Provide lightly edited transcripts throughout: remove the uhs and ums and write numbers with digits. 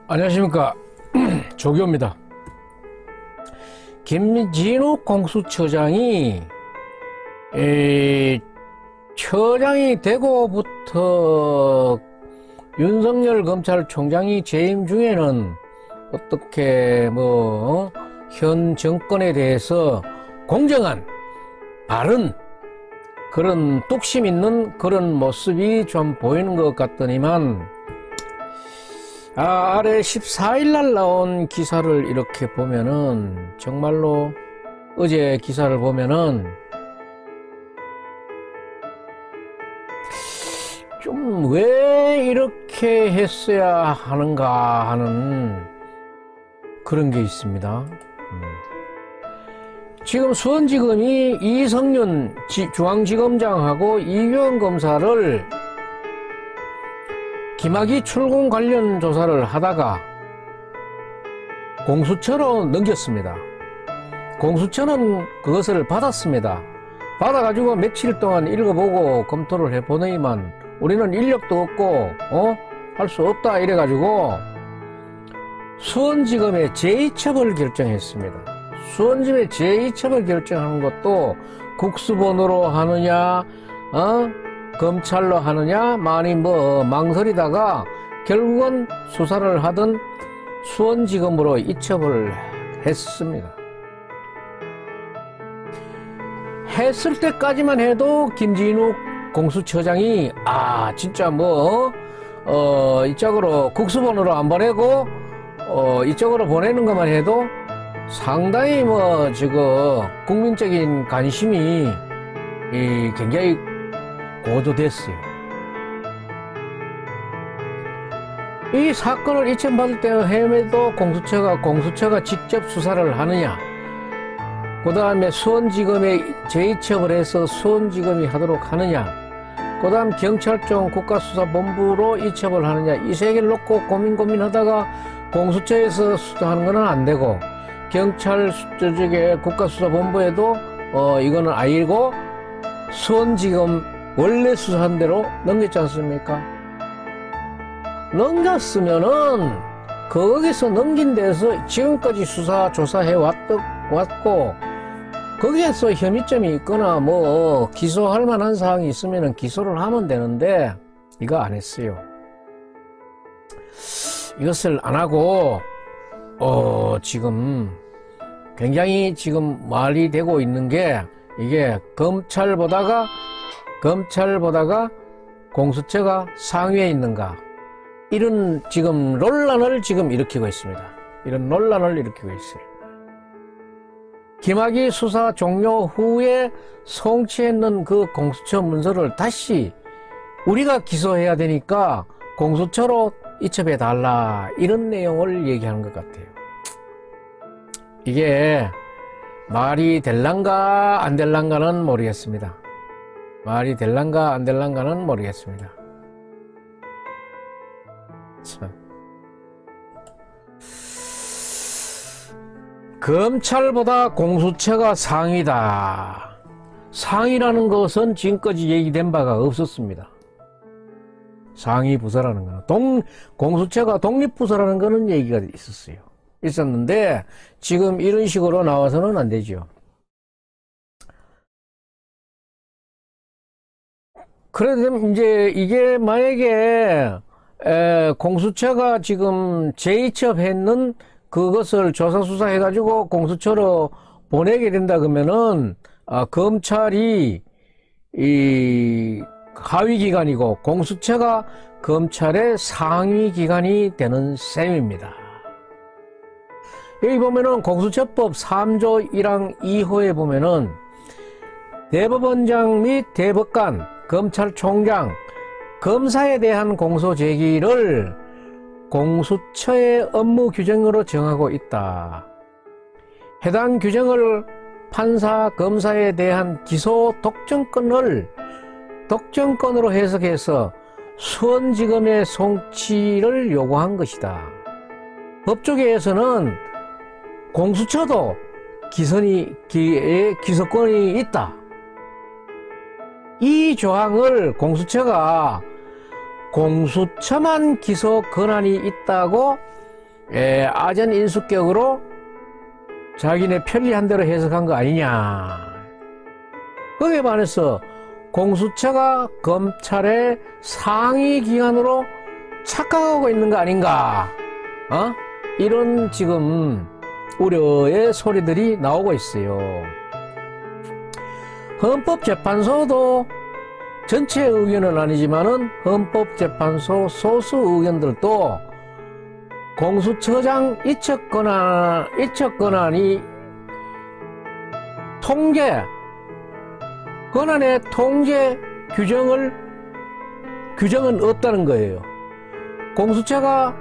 안녕하십니까. 조교입니다. 김진욱 공수처장이 처장이 되고부터 윤석열 검찰총장이 재임 중에는 어떻게 현 정권에 대해서 공정한 바른 그런 뚝심 있는 그런 모습이 좀 보이는 것 같더니만 아래 14일날 나온 기사를 이렇게 보면은 정말로 어제 기사를 보면은 좀 왜 이렇게 했어야 하는가 하는 그런 게 있습니다. 지금 수원지검이 이성윤 중앙지검장하고 이규영 검사를 김학의 출궁 관련 조사를 하다가 공수처로 넘겼습니다. 공수처는 그것을 받았습니다. 받아가지고 며칠 동안 읽어보고 검토를 해보더니만 우리는 인력도 없고 할 수 없다 이래가지고 수원지검에 제2처벌 결정했습니다. 수원지검에 제2처벌 결정하는 것도 국수본으로 하느냐 검찰로 하느냐 많이 망설이다가 결국은 수사를 하던 수원지검으로 이첩을 했습니다. 했을 때까지만 해도 김진욱 공수처장이 진짜 이쪽으로 국수본으로 안 보내고 이쪽으로 보내는 것만 해도 상당히 지금 국민적인 관심이 굉장히 고조됐어요. 이 사건을 이첩받을 때는 헤매도 공수처가 직접 수사를 하느냐, 그 다음에 수원지검에 제2첩을 해서 수원지검이 하도록 하느냐, 그 다음 경찰청 국가수사본부로 이첩을 하느냐, 이 세 개를 놓고 고민하다가 공수처에서 수사하는 건 안 되고 경찰 쪽에 국가수사본부에도 이거는 아니고 수원지검 원래 수사한 대로 넘겼지 않습니까? 넘겼으면은 거기서 넘긴 데서 지금까지 수사 조사해 왔고 거기에서 혐의점이 있거나 기소할 만한 사항이 있으면은 기소를 하면 되는데 이거 안 했어요. 이것을 안 하고 지금 굉장히 지금 말이 되고 있는 게 이게 검찰보다가 공수처가 상위에 있는가, 이런 지금 논란을 지금 일으키고 있습니다. 이런 논란을 일으키고 있어요. 김학의 수사 종료 후에 송치했는 그 공수처 문서를 다시 우리가 기소해야 되니까 공수처로 이첩해 달라, 이런 내용을 얘기하는 것 같아요. 이게 말이 될란가 안 될란가는 모르겠습니다. 말이 될란가 안 될란가는 모르겠습니다. 참. 검찰보다 공수처가 상위다. 상위라는 것은 지금까지 얘기된 바가 없었습니다. 상위 부서라는 거는 공수처가 독립부서라는 거는 얘기가 있었는데 지금 이런 식으로 나와서는 안 되죠. 그래도 이제 이게 만약에 공수처가 지금 제2첩 했는 그것을 조사 수사해가지고 공수처로 보내게 된다 그러면은 검찰이 이 하위 기관이고 공수처가 검찰의 상위 기관이 되는 셈입니다. 여기 보면은 공수처법 3조 1항 2호에 보면은 대법원장 및 대법관, 검찰총장, 검사에 대한 공소 제기를 공수처의 업무 규정으로 정하고 있다. 해당 규정을 판사, 검사에 대한 기소 독점권으로 해석해서 수원지검의 송치를 요구한 것이다. 법조계에서는 공수처도 기소권이 있다. 이 조항을 공수처가 공수처만 기소 권한이 있다고 아전 인수격으로 자기네 편리한 대로 해석한 거 아니냐. 거기에 반해서 공수처가 검찰의 상위 기관으로 착각하고 있는 거 아닌가. 이런 지금 우려의 소리들이 나오고 있어요. 헌법재판소도 전체 의견은 아니지만은 헌법재판소 소수 의견들도 공수처장 이첩 권한이 권한의 통제 규정은 없다는 거예요. 공수처가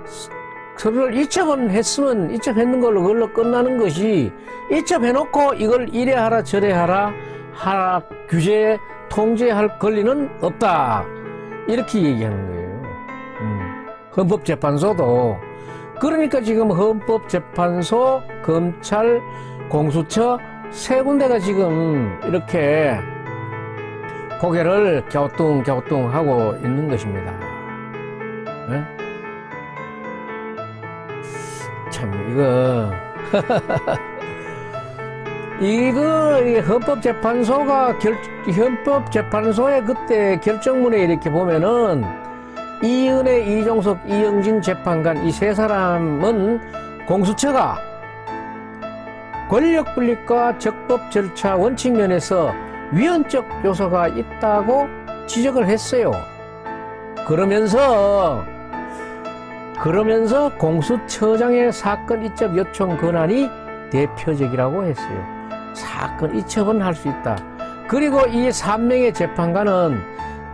서류를 이첩했으면 이첩했는 그걸로 끝나는 것이, 이첩해놓고 이걸 이래 하라 저래 하라 규제에 통제할 권리는 없다. 이렇게 얘기하는 거예요. 헌법재판소도. 그러니까 지금 헌법재판소, 검찰, 공수처 세 군데가 지금 이렇게 고개를 갸우뚱갸우뚱하고 있는 것입니다. 네? 참 이거 헌법재판소의 그때 결정문에 이렇게 보면은 이은혜, 이종석, 이영진 재판관 이 세 사람은 공수처가 권력분립과 적법 절차 원칙 면에서 위헌적 요소가 있다고 지적을 했어요. 그러면서 공수처장의 사건 이첩 요청 권한이 대표적이라고 했어요. 사건 이첩은 할 수 있다. 그리고 이 3명의 재판관은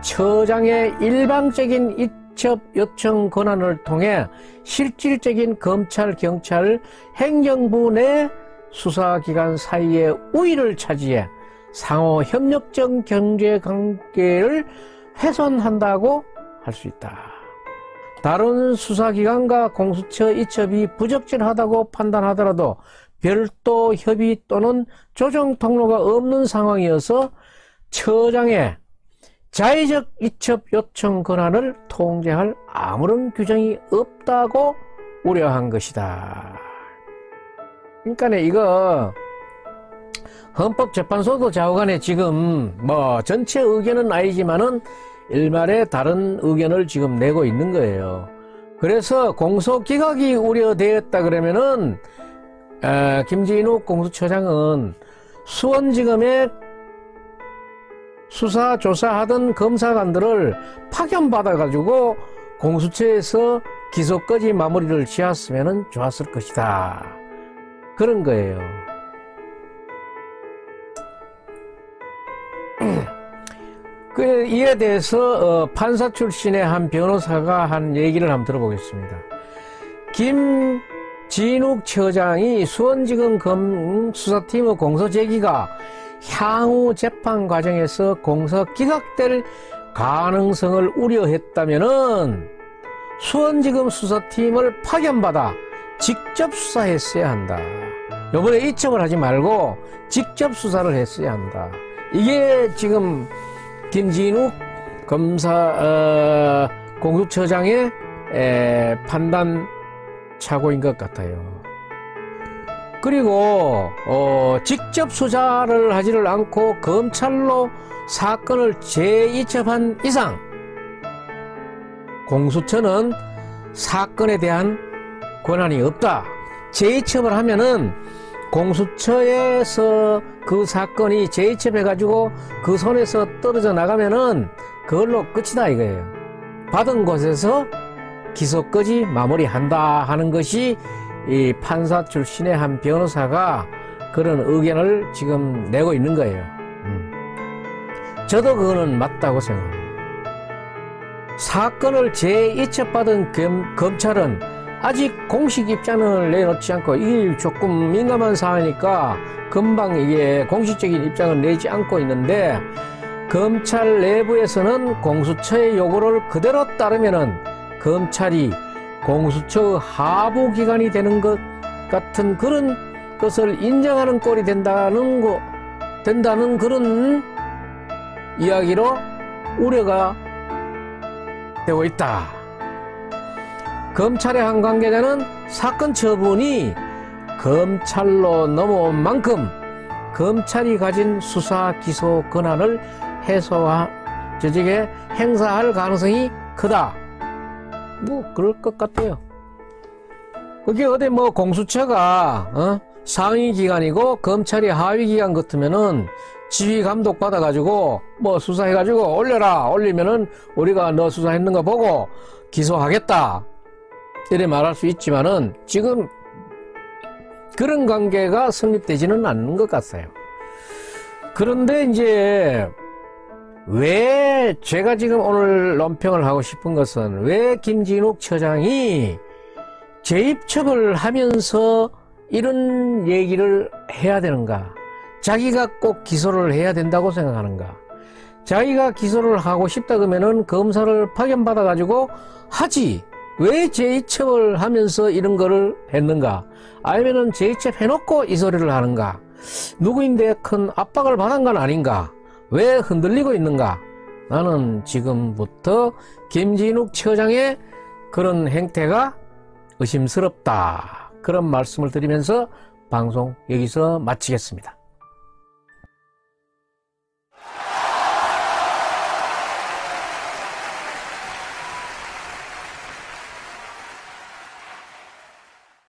처장의 일방적인 이첩 요청 권한을 통해 실질적인 검찰, 경찰, 행정부 내 수사기관 사이의 우위를 차지해 상호 협력적 경제관계를 훼손한다고 할 수 있다. 다른 수사기관과 공수처 이첩이 부적절하다고 판단하더라도 별도 협의 또는 조정 통로가 없는 상황이어서 처장의 자의적 이첩 요청 권한을 통제할 아무런 규정이 없다고 우려한 것이다. 그러니까 이거 헌법재판소도 좌우간에 지금 전체 의견은 아니지만은 일말의 다른 의견을 지금 내고 있는 거예요. 그래서 공소기각이 우려되었다 그러면은 김진욱 공수처장은 수원지검에 수사 조사하던 검사관들을 파견받아가지고 공수처에서 기소까지 마무리를 지었으면 좋았을 것이다. 그런 거예요. 이에 대해서 판사 출신의 한 변호사가 한 얘기를 한번 들어보겠습니다. 김진욱 처장이 수원지검 수사팀의 공소 제기가 향후 재판 과정에서 공소 기각될 가능성을 우려했다면은 수원지검 수사팀을 파견받아 직접 수사했어야 한다. 요번에 이첩을 하지 말고 직접 수사를 했어야 한다. 이게 지금 김진욱 공수처장의 판단 착오인 것 같아요. 그리고 직접 수사를 하지를 않고 검찰로 사건을 재이첩한 이상 공수처는 사건에 대한 권한이 없다. 재이첩을 하면은 공수처에서 그 사건이 재이첩해가지고 그 손에서 떨어져 나가면은 그걸로 끝이다 이거예요. 받은 곳에서 기소까지 마무리한다 하는 것이 이 판사 출신의 한 변호사가 그런 의견을 지금 내고 있는 거예요. 저도 그거는 맞다고 생각합니다. 사건을 재이첩받은 검찰은 아직 공식 입장을 내놓지 않고, 이게 조금 민감한 사안이니까 금방 이게 공식적인 입장을 내지 않고 있는데, 검찰 내부에서는 공수처의 요구를 그대로 따르면은 검찰이 공수처의 하부 기관이 되는 것 같은 그런 것을 인정하는 꼴이 된다는 그런 이야기로 우려가 되고 있다. 검찰의 한 관계자는 사건 처분이 검찰로 넘어온 만큼 검찰이 가진 수사 기소 권한을 저쪽에 행사할 가능성이 크다. 뭐 그럴 것 같아요. 그게 어디 뭐 공수처가 상위 기관이고 검찰이 하위 기관 같으면은 지휘 감독 받아가지고 뭐 수사해가지고 올리면은 우리가 너 수사했는 거 보고 기소하겠다 이래 말할 수 있지만은 지금 그런 관계가 성립되지는 않는 것 같아요. 그런데 이제 왜 제가 지금 오늘 논평을 하고 싶은 것은 왜 김진욱 처장이 재입처벌을 하면서 이런 얘기를 해야 되는가? 자기가 꼭 기소를 해야 된다고 생각하는가? 자기가 기소를 하고 싶다 그러면은 검사를 파견받아 가지고 하지. 왜 재입처벌을 하면서 이런 거를 했는가? 아니면은 재입처 해놓고 이 소리를 하는가? 누구인데 큰 압박을 받은 건 아닌가? 왜 흔들리고 있는가? 나는 지금부터 김진욱 처장의 그런 행태가 의심스럽다. 그런 말씀을 드리면서 방송 여기서 마치겠습니다.